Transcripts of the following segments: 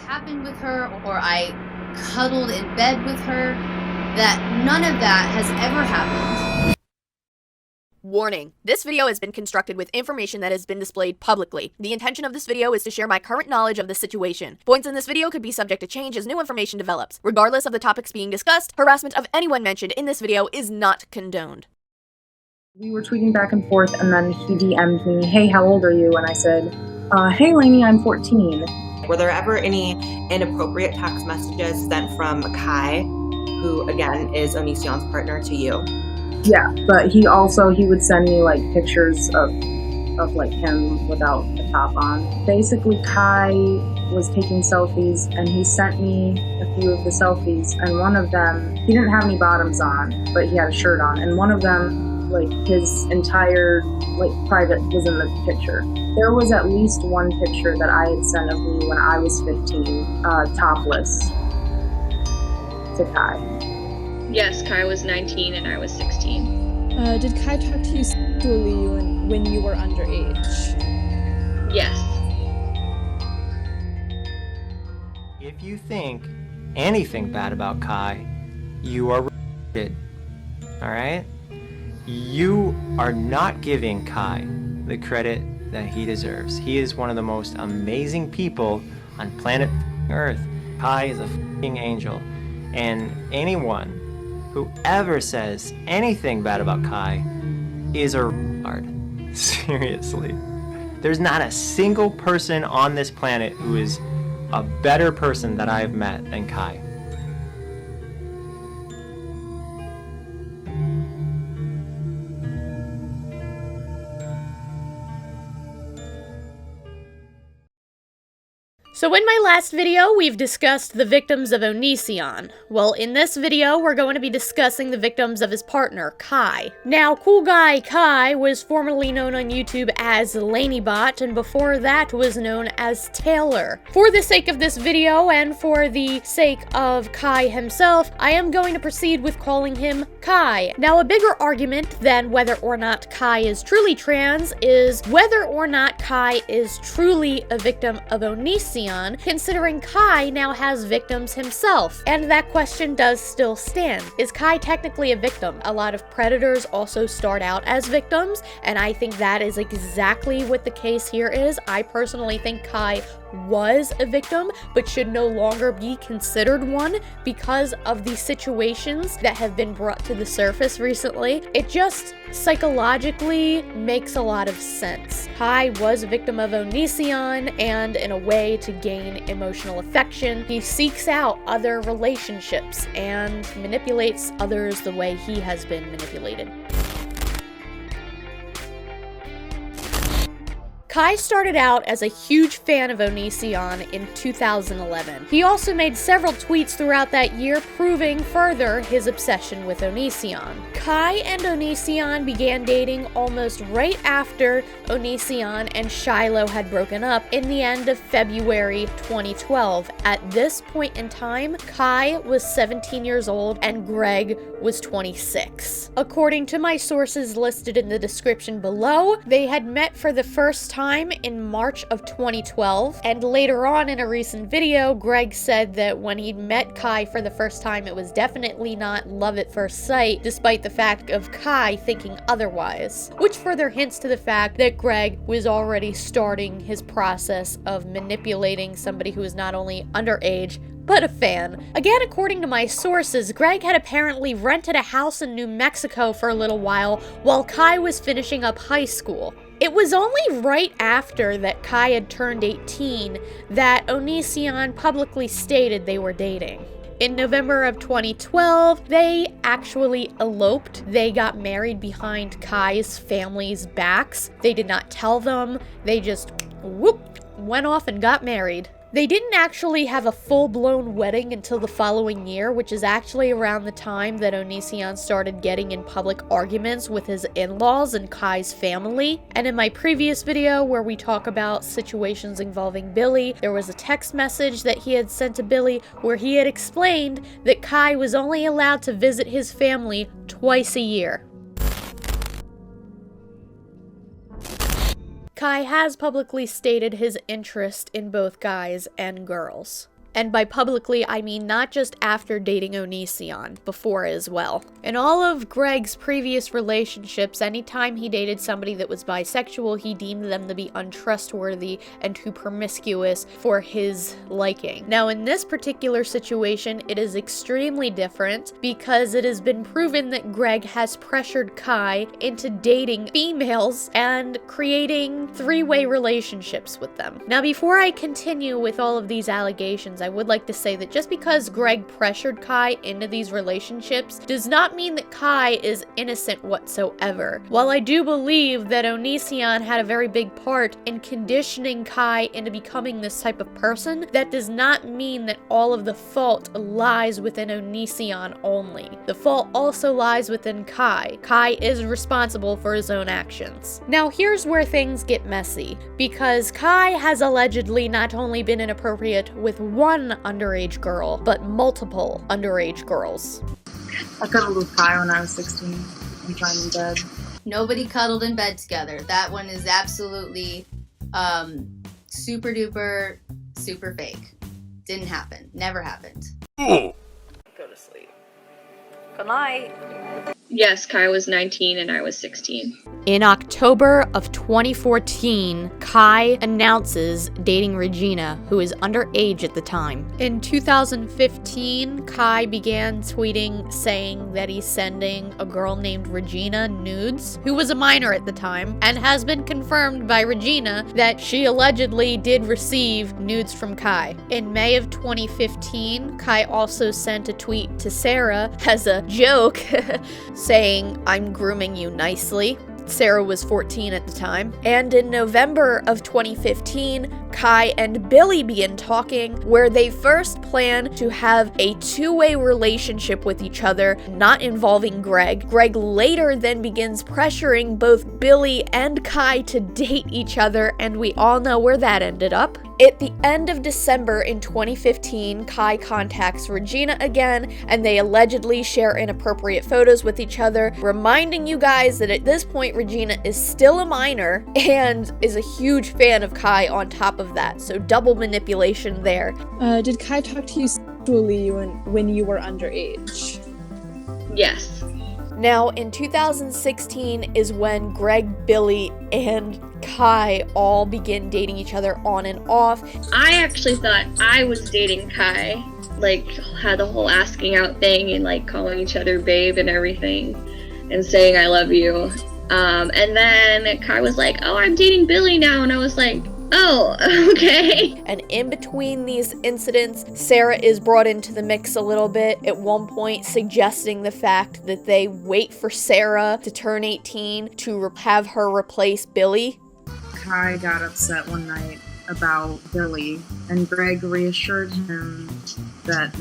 happened with her or I cuddled in bed with her, that none of that has ever happened. Warning, this video has been constructed with information that has been displayed publicly. The intention of this video is to share my current knowledge of the situation. Points in this video could be subject to change as new information develops. Regardless of the topics being discussed, harassment of anyone mentioned in this video is not condoned. We were tweeting back and forth, and then he DM'd me, "Hey, how old are you?" And I said, "Hey, Lainey, I'm 14. Were there ever any inappropriate text messages sent from Kai, who again is Onision's partner, to you? Yeah, but he would send me like pictures of like him without the top on. Basically, Kai was taking selfies, and he sent me a few of the selfies, and one of them, he didn't have any bottoms on, but he had a shirt on, and one of them, like, his entire, like, private was in the picture. There was at least one picture that I had sent of me when I was 15, topless, to Kai. Yes, Kai was 19 and I was 16. Did Kai talk to you sexually when you were underage? Yes. If you think anything bad about Kai, you are retarded. Alright? You are not giving Kai the credit that he deserves. He is one of the most amazing people on planet Earth. Kai is a f***ing angel. And anyone who ever says anything bad about Kai is a retard. Seriously. There's not a single person on this planet who is a better person that I've met than Kai. So in my last video, we've discussed the victims of Onision. Well, in this video, we're going to be discussing the victims of his partner, Kai. Now, cool guy Kai was formerly known on YouTube as Laineybot, and before that was known as Taylor. For the sake of this video, and for the sake of Kai himself, I am going to proceed with calling him Kai. Now, a bigger argument than whether or not Kai is truly trans is whether or not Kai is truly a victim of Onision, considering Kai now has victims himself. And that question does still stand. Is Kai technically a victim? A lot of predators also start out as victims, and I think that is exactly what the case here is. I personally think Kai was a victim, but should no longer be considered one because of the situations that have been brought to the surface recently. It just psychologically makes a lot of sense. Kai was a victim of Onision, and in a way to gain emotional affection, he seeks out other relationships and manipulates others the way he has been manipulated. Kai started out as a huge fan of Onision in 2011. He also made several tweets throughout that year proving further his obsession with Onision. Kai and Onision began dating almost right after Onision and Shiloh had broken up in the end of February 2012. At this point in time, Kai was 17 years old and Greg was 26. According to my sources listed in the description below, they had met for the first time in March of 2012, and later on in a recent video, Greg said that when he met Kai for the first time, it was definitely not love at first sight, despite the fact of Kai thinking otherwise, which further hints to the fact that Greg was already starting his process of manipulating somebody who is not only underage, but a fan. Again, according to my sources, Greg had apparently rented a house in New Mexico for a little while Kai was finishing up high school. It was only right after that Kai had turned 18 that Onision publicly stated they were dating. In November of 2012, they actually eloped. They got married behind Kai's family's backs. They did not tell them. They just, went off and got married. They didn't actually have a full-blown wedding until the following year, which is actually around the time that Onision started getting in public arguments with his in-laws and Kai's family. And in my previous video, where we talk about situations involving Billy, there was a text message that he had sent to Billy where he had explained that Kai was only allowed to visit his family twice a year. Kai has publicly stated his interest in both guys and girls. And by publicly, I mean not just after dating Onision, before as well. In all of Greg's previous relationships, anytime he dated somebody that was bisexual, he deemed them to be untrustworthy and too promiscuous for his liking. Now, in this particular situation, it is extremely different because it has been proven that Greg has pressured Kai into dating females and creating three-way relationships with them. Now, before I continue with all of these allegations, I would like to say that just because Greg pressured Kai into these relationships does not mean that Kai is innocent whatsoever. While I do believe that Onision had a very big part in conditioning Kai into becoming this type of person, that does not mean that all of the fault lies within Onision only. The fault also lies within Kai. Kai is responsible for his own actions. Now, here's where things get messy, because Kai has allegedly not only been inappropriate with one underage girl, but multiple underage girls. I cuddled with Kai when I was 16 and trying in bed. Nobody cuddled in bed together. That one is absolutely super duper, super fake. Didn't happen. Never happened. Go to sleep. Good night. Yes, Kai was 19 and I was 16. In October of 2014, Kai announces dating Regina, who is underage at the time. In 2015, Kai began tweeting saying that he's sending a girl named Regina nudes, who was a minor at the time, and has been confirmed by Regina that she allegedly did receive nudes from Kai. In May of 2015, Kai also sent a tweet to Sarah as a joke saying, "I'm grooming you nicely." Sarah was 14 at the time. And in November of 2015, Kai and Billy begin talking, where they first plan to have a two-way relationship with each other, not involving Greg. Greg later then begins pressuring both Billy and Kai to date each other, and we all know where that ended up. At the end of December in 2015, Kai contacts Regina again, and they allegedly share inappropriate photos with each other, reminding you guys that at this point, Regina is still a minor and is a huge fan of Kai on top of that, so double manipulation there. Did Kai talk to you sexually when you were underage? Yes. Now, in 2016 is when Greg, Billy, and Kai all begin dating each other on and off. I actually thought I was dating Kai. Like, had the whole asking out thing and, like, calling each other babe and everything and saying I love you. And then Kai was like, oh, I'm dating Billy now. And I was like, oh, okay. And in between these incidents, Sarah is brought into the mix a little bit, at one point suggesting the fact that they wait for Sarah to turn 18 to have her replace Billy. Kai got upset one night about Billy, and Greg reassured him that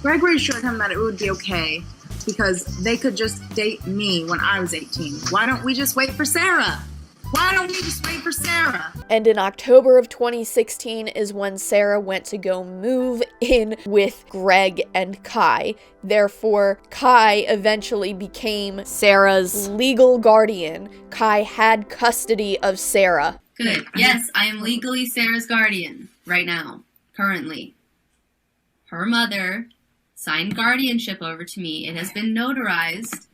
Greg reassured him that it would be okay because they could just date me when I was 18. Why don't we just wait for Sarah? Why don't we just wait for Sarah? And in October of 2016 is when Sarah went to go move in with Greg and Kai. Therefore, Kai eventually became Sarah's legal guardian. Kai had custody of Sarah. Good. Yes, I am legally Sarah's guardian right now, currently. Her mother signed guardianship over to me. It has been notarized.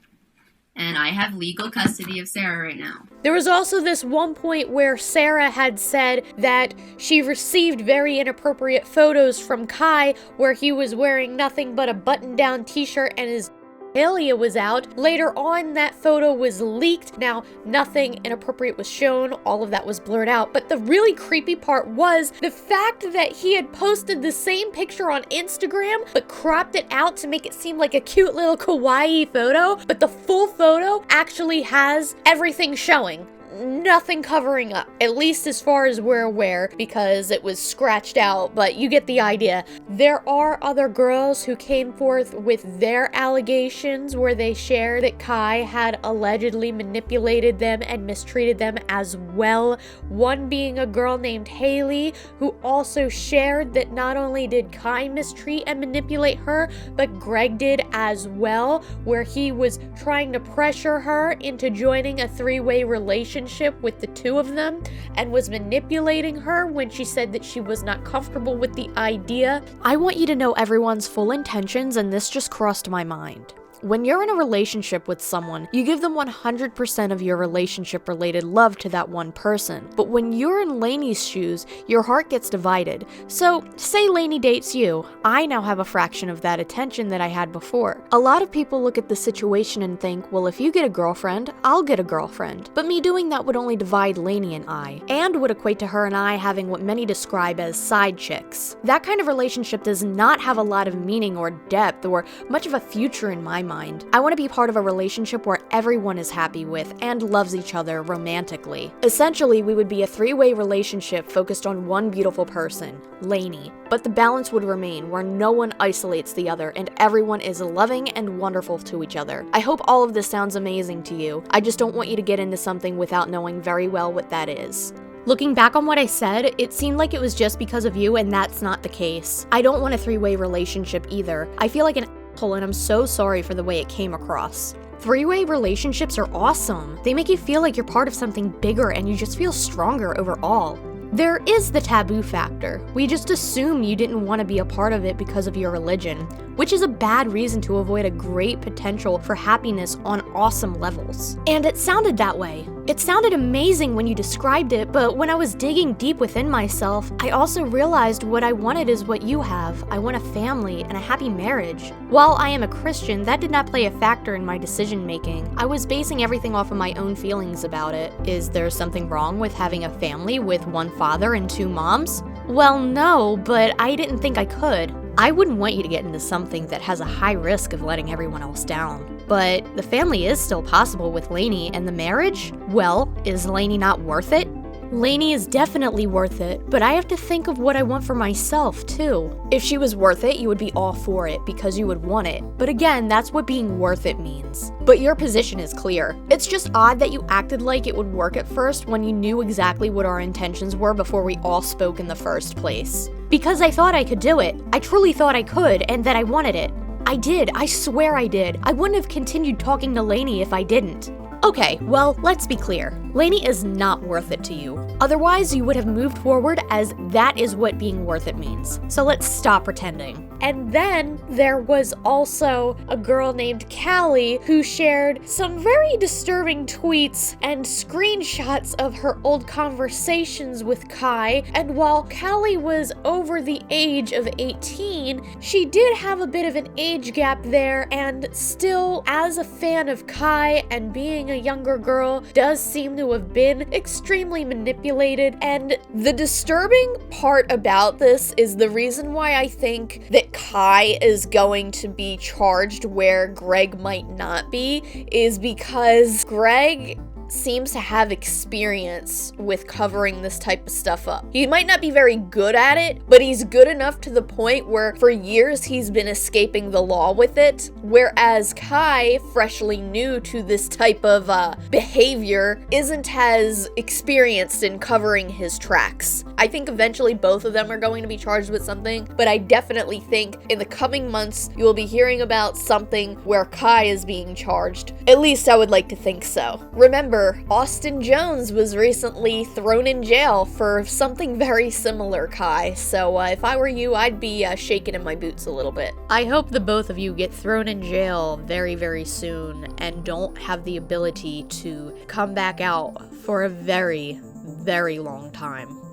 And I have legal custody of Sarah right now. There was also this one point where Sarah had said that she received very inappropriate photos from Kai where he was wearing nothing but a button-down t-shirt and his genitalia was out. Later on, that photo was leaked. Now, nothing inappropriate was shown. All of that was blurred out. But the really creepy part was the fact that he had posted the same picture on Instagram, but cropped it out to make it seem like a cute little kawaii photo. But the full photo actually has everything showing. Nothing covering up, at least as far as we're aware, because it was scratched out, but you get the idea. There are other girls who came forth with their allegations where they share that Kai had allegedly manipulated them and mistreated them as well. One being a girl named Haley, who also shared that not only did Kai mistreat and manipulate her, but Greg did as well, where he was trying to pressure her into joining a three-way relationship relationship with the two of them and was manipulating her when she said that she was not comfortable with the idea. I want you to know everyone's full intentions, and this just crossed my mind. When you're in a relationship with someone, you give them 100% of your relationship-related love to that one person. But when you're in Lainey's shoes, your heart gets divided. So, say Lainey dates you. I now have a fraction of that attention that I had before. A lot of people look at the situation and think, well, if you get a girlfriend, I'll get a girlfriend. But me doing that would only divide Lainey and I, and would equate to her and I having what many describe as side chicks. That kind of relationship does not have a lot of meaning or depth or much of a future in my mind. I want to be part of a relationship where everyone is happy with and loves each other romantically. Essentially, we would be a three-way relationship focused on one beautiful person, Lainey, but the balance would remain where no one isolates the other and everyone is loving and wonderful to each other. I hope all of this sounds amazing to you. I just don't want you to get into something without knowing very well what that is. Looking back on what I said, it seemed like it was just because of you, and that's not the case. I don't want a three-way relationship either. I feel like an and I'm so sorry for the way it came across. Three-way relationships are awesome. They make you feel like you're part of something bigger and you just feel stronger overall. There is the taboo factor. We just assume you didn't want to be a part of it because of your religion, which is a bad reason to avoid a great potential for happiness on awesome levels. And it sounded that way. It sounded amazing when you described it, but when I was digging deep within myself, I also realized what I wanted is what you have. I want a family and a happy marriage. While I am a Christian, that did not play a factor in my decision making. I was basing everything off of my own feelings about it. Is there something wrong with having a family with one father and two moms? Well, no, but I didn't think I could. I wouldn't want you to get into something that has a high risk of letting everyone else down. But the family is still possible with Lainey, and the marriage? Well, is Lainey not worth it? Lainey is definitely worth it, but I have to think of what I want for myself, too. If she was worth it, you would be all for it because you would want it. But again, that's what being worth it means. But your position is clear. It's just odd that you acted like it would work at first when you knew exactly what our intentions were before we all spoke in the first place. Because I thought I could do it. I truly thought I could, and that I wanted it. I did. I swear I did. I wouldn't have continued talking to Lainey if I didn't. Okay, well, let's be clear. Lainey is not worth it to you. Otherwise, you would have moved forward, as that is what being worth it means. So let's stop pretending. And then there was also a girl named Callie who shared some very disturbing tweets and screenshots of her old conversations with Kai. And while Callie was over the age of 18, she did have a bit of an age gap there, and still, as a fan of Kai and being a younger girl, does seem to have been extremely manipulated. And the disturbing part about this is the reason why I think that Kai is going to be charged where Greg might not be, is because Greg seems to have experience with covering this type of stuff up. He might not be very good at it, but he's good enough to the point where for years he's been escaping the law with it, whereas Kai, freshly new to this type of behavior, isn't as experienced in covering his tracks. I think eventually both of them are going to be charged with something, but I definitely think in the coming months you will be hearing about something where Kai is being charged. At least I would like to think so. Remember, Austin Jones was recently thrown in jail for something very similar, Kai, so if I were you, I'd be shaking in my boots a little bit. I hope the both of you get thrown in jail very, very soon and don't have the ability to come back out for a very, very long time.